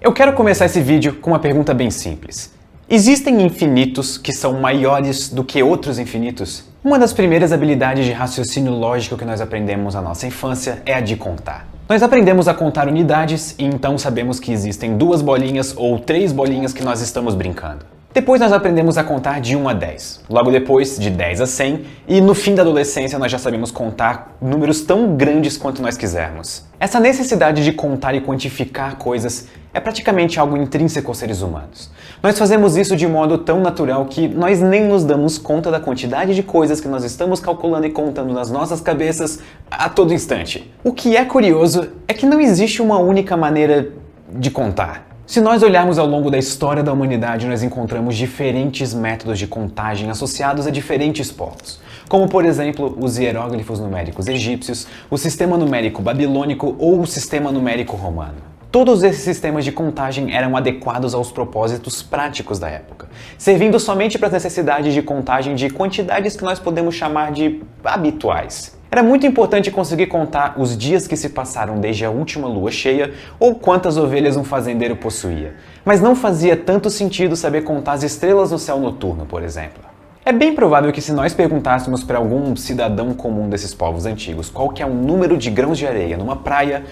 Eu quero começar esse vídeo com uma pergunta bem simples. Existem infinitos que são maiores do que outros infinitos? Uma das primeiras habilidades de raciocínio lógico que nós aprendemos na nossa infância é a de contar. Nós aprendemos a contar unidades e então sabemos que existem 2 bolinhas ou 3 bolinhas que nós estamos brincando. Depois nós aprendemos a contar de 1 a 10, logo depois de 10 a 100 e no fim da adolescência nós já sabemos contar números tão grandes quanto nós quisermos. Essa necessidade de contar e quantificar coisas é praticamente algo intrínseco aos seres humanos. Nós fazemos isso de modo tão natural que nós nem nos damos conta da quantidade de coisas que nós estamos calculando e contando nas nossas cabeças a todo instante. O que é curioso é que não existe uma única maneira de contar. Se nós olharmos ao longo da história da humanidade, nós encontramos diferentes métodos de contagem associados a diferentes povos, como por exemplo os hieróglifos numéricos egípcios, o sistema numérico babilônico ou o sistema numérico romano. Todos esses sistemas de contagem eram adequados aos propósitos práticos da época, servindo somente para as necessidades de contagem de quantidades que nós podemos chamar de habituais. Era muito importante conseguir contar os dias que se passaram desde a última lua cheia ou quantas ovelhas um fazendeiro possuía, mas não fazia tanto sentido saber contar as estrelas no céu noturno, por exemplo. É bem provável que se nós perguntássemos para algum cidadão comum desses povos antigos qual que é o número de grãos de areia numa praia,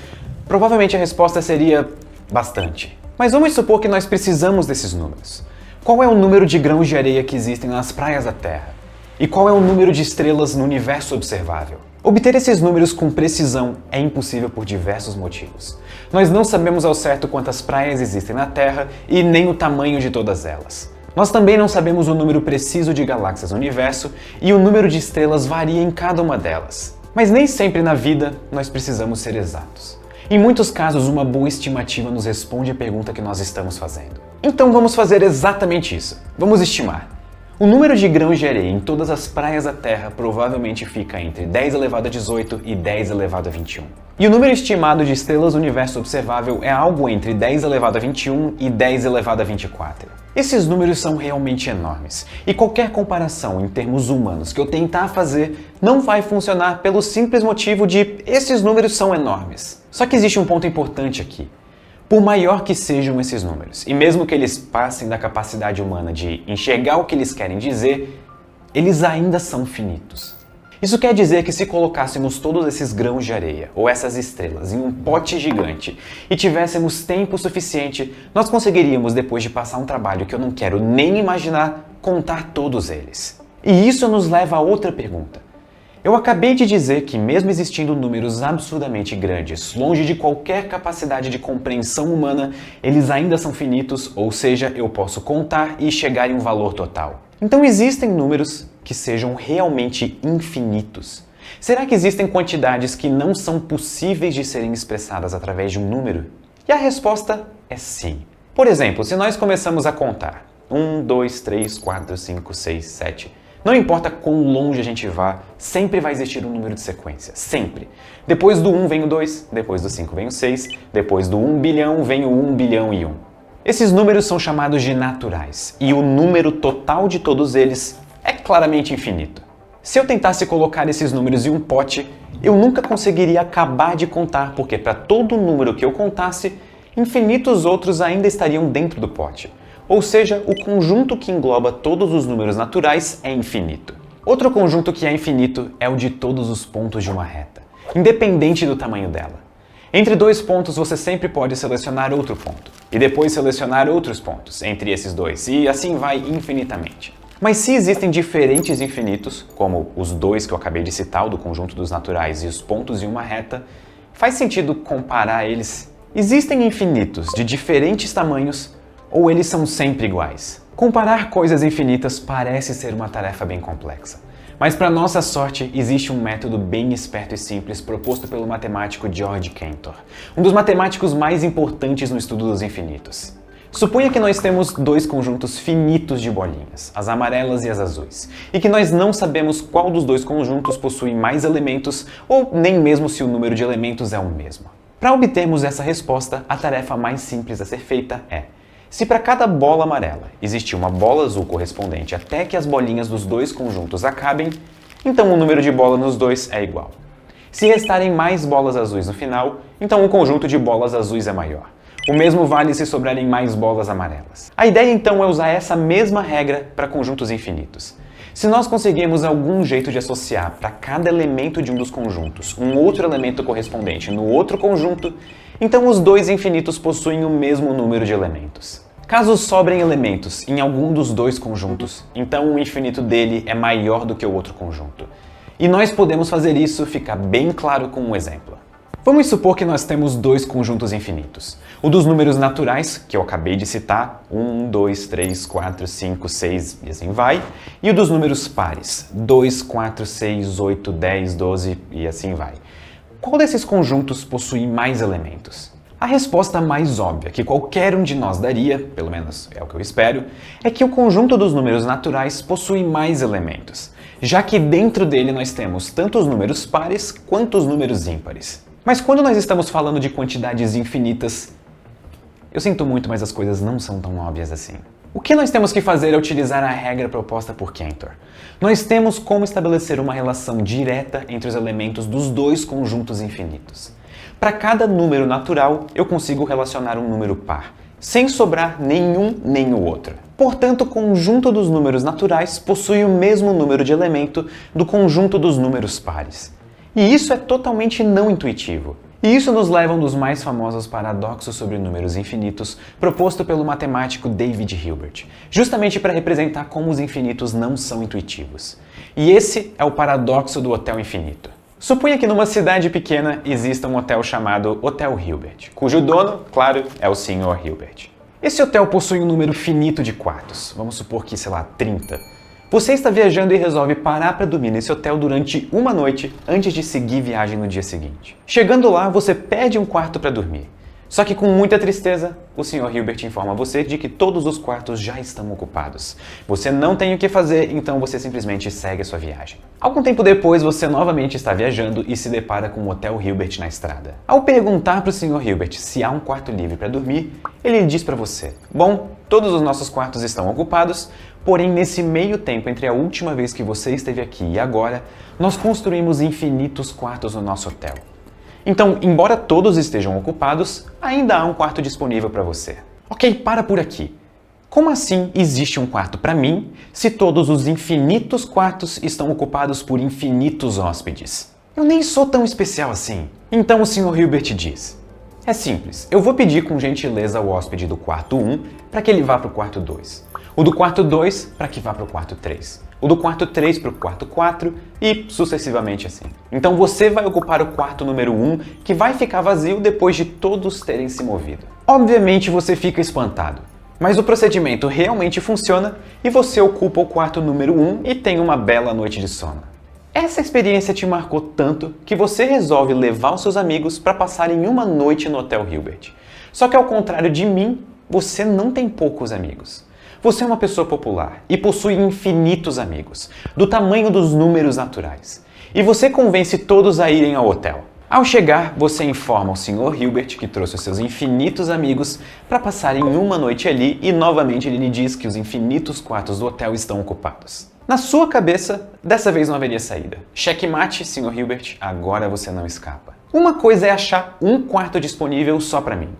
provavelmente a resposta seria bastante. Mas vamos supor que nós precisamos desses números. Qual é o número de grãos de areia que existem nas praias da Terra? E qual é o número de estrelas no universo observável? Obter esses números com precisão é impossível por diversos motivos. Nós não sabemos ao certo quantas praias existem na Terra e nem o tamanho de todas elas. Nós também não sabemos o número preciso de galáxias no universo e o número de estrelas varia em cada uma delas. Mas nem sempre na vida nós precisamos ser exatos. Em muitos casos, uma boa estimativa nos responde a pergunta que nós estamos fazendo. Então vamos fazer exatamente isso. Vamos estimar. O número de grãos de areia em todas as praias da Terra provavelmente fica entre 10 elevado a 18 e 10 elevado a 21. E o número estimado de estrelas no universo observável é algo entre 10 elevado a 21 e 10 elevado a 24. Esses números são realmente enormes, e qualquer comparação em termos humanos que eu tentar fazer não vai funcionar pelo simples motivo de esses números são enormes. Só que existe um ponto importante aqui. Por maior que sejam esses números, e mesmo que eles passem da capacidade humana de enxergar o que eles querem dizer, eles ainda são finitos. Isso quer dizer que se colocássemos todos esses grãos de areia, ou essas estrelas, em um pote gigante, e tivéssemos tempo suficiente, nós conseguiríamos, depois de passar um trabalho que eu não quero nem imaginar, contar todos eles. E isso nos leva a outra pergunta. Eu acabei de dizer que, mesmo existindo números absurdamente grandes, longe de qualquer capacidade de compreensão humana, eles ainda são finitos, ou seja, eu posso contar e chegar em um valor total. Então existem números que sejam realmente infinitos. Será que existem quantidades que não são possíveis de serem expressadas através de um número? E a resposta é sim. Por exemplo, se nós começamos a contar 1, 2, 3, 4, 5, 6, 7... Não importa quão longe a gente vá, sempre vai existir um número de sequência, sempre. Depois do 1 vem o 2, depois do 5 vem o 6, depois do 1 bilhão vem o 1 bilhão e 1. Esses números são chamados de naturais, e o número total de todos eles é claramente infinito. Se eu tentasse colocar esses números em um pote, eu nunca conseguiria acabar de contar, porque para todo número que eu contasse, infinitos outros ainda estariam dentro do pote. Ou seja, o conjunto que engloba todos os números naturais é infinito. Outro conjunto que é infinito é o de todos os pontos de uma reta, independente do tamanho dela. Entre 2 pontos você sempre pode selecionar outro ponto, e depois selecionar outros pontos entre esses 2, e assim vai infinitamente. Mas se existem diferentes infinitos, como os 2 que eu acabei de citar, o do conjunto dos naturais e os pontos em uma reta, faz sentido comparar eles? Existem infinitos de diferentes tamanhos, ou eles são sempre iguais? Comparar coisas infinitas parece ser uma tarefa bem complexa. Mas para nossa sorte, existe um método bem esperto e simples proposto pelo matemático George Cantor, um dos matemáticos mais importantes no estudo dos infinitos. Suponha que nós temos 2 conjuntos finitos de bolinhas, as amarelas e as azuis, e que nós não sabemos qual dos 2 conjuntos possui mais elementos ou nem mesmo se o número de elementos é o mesmo. Para obtermos essa resposta, a tarefa mais simples a ser feita é: se para cada bola amarela existir uma bola azul correspondente até que as bolinhas dos 2 conjuntos acabem, então o número de bolas nos 2 é igual. Se restarem mais bolas azuis no final, então o conjunto de bolas azuis é maior. O mesmo vale se sobrarem mais bolas amarelas. A ideia então é usar essa mesma regra para conjuntos infinitos. Se nós conseguirmos algum jeito de associar para cada elemento de um dos conjuntos um outro elemento correspondente no outro conjunto, então os dois infinitos possuem o mesmo número de elementos. Caso sobrem elementos em algum dos dois conjuntos, então o infinito dele é maior do que o outro conjunto. E nós podemos fazer isso ficar bem claro com um exemplo. Vamos supor que nós temos dois conjuntos infinitos. O dos números naturais, que eu acabei de citar, 1, 2, 3, 4, 5, 6 e assim vai. E o dos números pares, 2, 4, 6, 8, 10, 12 e assim vai. Qual desses conjuntos possui mais elementos? A resposta mais óbvia que qualquer um de nós daria, pelo menos é o que eu espero, é que o conjunto dos números naturais possui mais elementos, já que dentro dele nós temos tanto os números pares quanto os números ímpares. Mas quando nós estamos falando de quantidades infinitas, eu sinto muito, mas as coisas não são tão óbvias assim. O que nós temos que fazer é utilizar a regra proposta por Cantor. Nós temos como estabelecer uma relação direta entre os elementos dos dois conjuntos infinitos. Para cada número natural, eu consigo relacionar um número par, sem sobrar nenhum nem o outro. Portanto, o conjunto dos números naturais possui o mesmo número de elemento do conjunto dos números pares. E isso é totalmente não intuitivo. E isso nos leva a um dos mais famosos paradoxos sobre números infinitos, proposto pelo matemático David Hilbert, justamente para representar como os infinitos não são intuitivos. E esse é o paradoxo do hotel infinito. Suponha que numa cidade pequena exista um hotel chamado Hotel Hilbert, cujo dono, claro, é o Sr. Hilbert. Esse hotel possui um número finito de quartos, vamos supor que, sei lá, 30. Você está viajando e resolve parar para dormir nesse hotel durante uma noite antes de seguir viagem no dia seguinte. Chegando lá, você pede um quarto para dormir. Só que com muita tristeza, o Sr. Hilbert informa você de que todos os quartos já estão ocupados. Você não tem o que fazer, então você simplesmente segue a sua viagem. Algum tempo depois, você novamente está viajando e se depara com o Hotel Hilbert na estrada. Ao perguntar para o Sr. Hilbert se há um quarto livre para dormir, ele diz para você: bom, todos os nossos quartos estão ocupados, porém nesse meio tempo entre a última vez que você esteve aqui e agora, nós construímos infinitos quartos no nosso hotel. Então, embora todos estejam ocupados, ainda há um quarto disponível para você. Ok, para por aqui. Como assim existe um quarto para mim se todos os infinitos quartos estão ocupados por infinitos hóspedes? Eu nem sou tão especial assim. Então o Sr. Hilbert diz: é simples, eu vou pedir com gentileza ao hóspede do quarto 1 para que ele vá para o quarto 2. O do quarto 2 para que vá para o quarto 3. O do quarto 3 para o quarto 4 e sucessivamente assim. Então você vai ocupar o quarto número 1, que vai ficar vazio depois de todos terem se movido. Obviamente você fica espantado, mas o procedimento realmente funciona e você ocupa o quarto número 1 e tem uma bela noite de sono. Essa experiência te marcou tanto que você resolve levar os seus amigos para passarem uma noite no Hotel Hilbert. Só que ao contrário de mim, você não tem poucos amigos. Você é uma pessoa popular e possui infinitos amigos, do tamanho dos números naturais. E você convence todos a irem ao hotel. Ao chegar, você informa ao Sr. Hilbert que trouxe os seus infinitos amigos para passarem uma noite ali e novamente ele lhe diz que os infinitos quartos do hotel estão ocupados. Na sua cabeça, dessa vez não haveria saída. Checkmate, Sr. Hilbert, agora você não escapa. Uma coisa é achar um quarto disponível só para mim.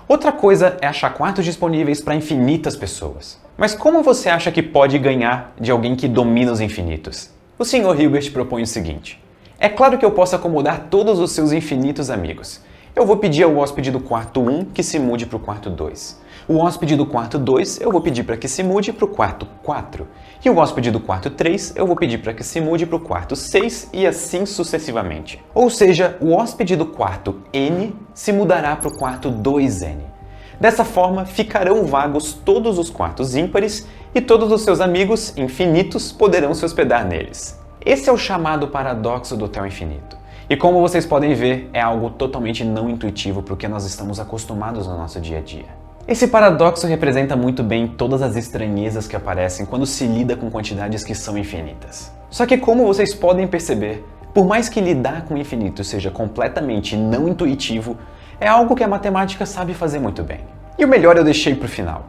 Outra coisa é achar quartos disponíveis para infinitas pessoas. Mas como você acha que pode ganhar de alguém que domina os infinitos? O Sr. Hilbert propõe o seguinte: é claro que eu posso acomodar todos os seus infinitos amigos. Eu vou pedir ao hóspede do quarto 1 que se mude para o quarto 2. O hóspede do quarto 2 eu vou pedir para que se mude para o quarto 4. E o hóspede do quarto 3 eu vou pedir para que se mude para o quarto 6 e assim sucessivamente. Ou seja, o hóspede do quarto N se mudará para o quarto 2N. Dessa forma, ficarão vagos todos os quartos ímpares e todos os seus amigos infinitos poderão se hospedar neles. Esse é o chamado paradoxo do hotel infinito. E como vocês podem ver, é algo totalmente não intuitivo para o que nós estamos acostumados no nosso dia a dia. Esse paradoxo representa muito bem todas as estranhezas que aparecem quando se lida com quantidades que são infinitas. Só que como vocês podem perceber, por mais que lidar com o infinito seja completamente não intuitivo, é algo que a matemática sabe fazer muito bem. E o melhor eu deixei para o final.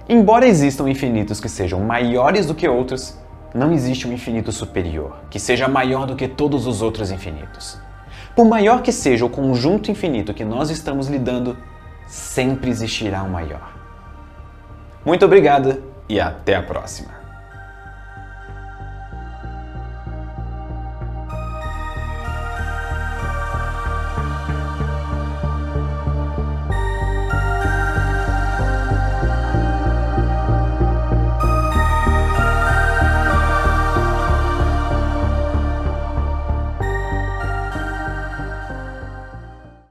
Embora existam infinitos que sejam maiores do que outros, não existe um infinito superior, que seja maior do que todos os outros infinitos. Por maior que seja o conjunto infinito que nós estamos lidando, sempre existirá um maior. Muito obrigado e até a próxima.